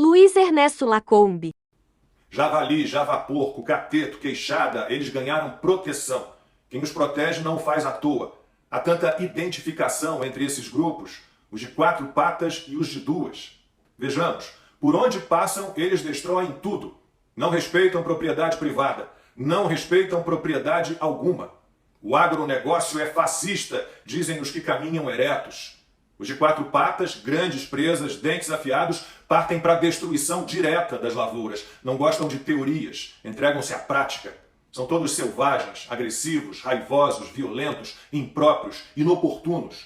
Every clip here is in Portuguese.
Luiz Ernesto Lacombe. Javali, javaporco, cateto, queixada, eles ganharam proteção. Quem os protege não o faz à toa. Há tanta identificação entre esses grupos, os de 4 patas e os de 2. Vejamos, por onde passam, eles destroem tudo. Não respeitam propriedade privada, não respeitam propriedade alguma. O agronegócio é fascista, dizem os que caminham eretos. Os de 4 patas, grandes presas, dentes afiados, partem para a destruição direta das lavouras. Não gostam de teorias, entregam-se à prática. São todos selvagens, agressivos, raivosos, violentos, impróprios, inoportunos.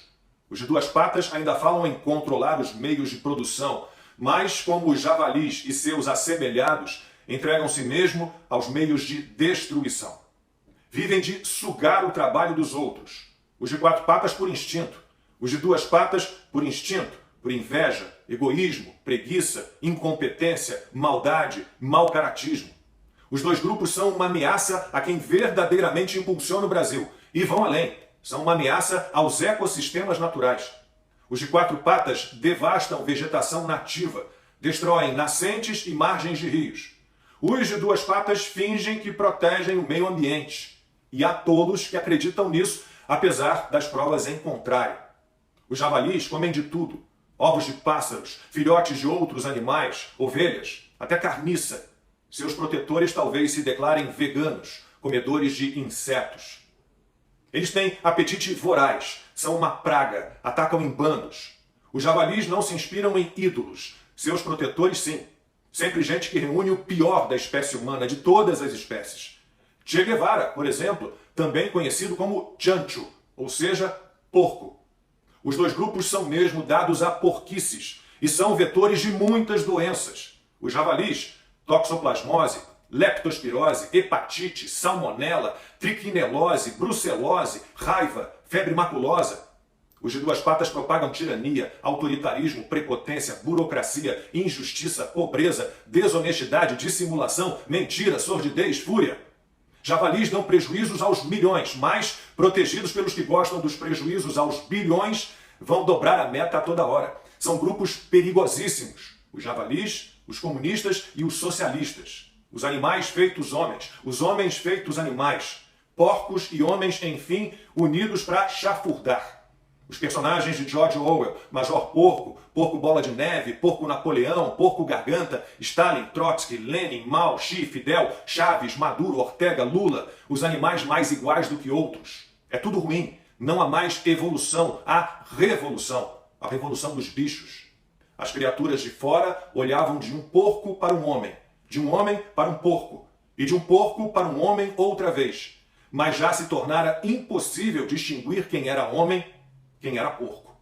Os de 2 patas ainda falam em controlar os meios de produção, mas, como os javalis e seus assemelhados, entregam-se mesmo aos meios de destruição. Vivem de sugar o trabalho dos outros. Os de 4 patas por instinto. Os de 2 patas por instinto, por inveja, egoísmo, preguiça, incompetência, maldade, mau caratismo. Os 2 grupos são uma ameaça a quem verdadeiramente impulsiona o Brasil. E vão além. São uma ameaça aos ecossistemas naturais. Os de 4 patas devastam vegetação nativa, destroem nascentes e margens de rios. Os de 2 patas fingem que protegem o meio ambiente. E há todos que acreditam nisso, apesar das provas em contrário. Os javalis comem de tudo. Ovos de pássaros, filhotes de outros animais, ovelhas, até carniça. Seus protetores talvez se declarem veganos, comedores de insetos. Eles têm apetite voraz, são uma praga, atacam em bandos. Os javalis não se inspiram em ídolos, seus protetores sim. Sempre gente que reúne o pior da espécie humana, de todas as espécies. Che Guevara, por exemplo, também conhecido como chancho, ou seja, porco. Os 2 grupos são mesmo dados a porquices e são vetores de muitas doenças. Os javalis, toxoplasmose, leptospirose, hepatite, salmonela, trichinelose, brucelose, raiva, febre maculosa. Os de 2 patas propagam tirania, autoritarismo, prepotência, burocracia, injustiça, pobreza, desonestidade, dissimulação, mentira, sordidez, fúria. Javalis dão prejuízos aos milhões, mas, protegidos pelos que gostam dos prejuízos aos bilhões, vão dobrar a meta a toda hora. São grupos perigosíssimos. Os javalis, os comunistas e os socialistas. Os animais feitos homens, os homens feitos animais. Porcos e homens, enfim, unidos para chafurdar. Os personagens de George Orwell, Major Porco, Porco Bola de Neve, Porco Napoleão, Porco Garganta, Stalin, Trotsky, Lenin, Mao, Xi, Fidel, Chaves, Maduro, Ortega, Lula, os animais mais iguais do que outros. É tudo ruim. Não há mais evolução, há revolução. A revolução dos bichos. As criaturas de fora olhavam de um porco para um homem, de um homem para um porco, e de um porco para um homem outra vez. Mas já se tornara impossível distinguir quem era homem, quem era porco.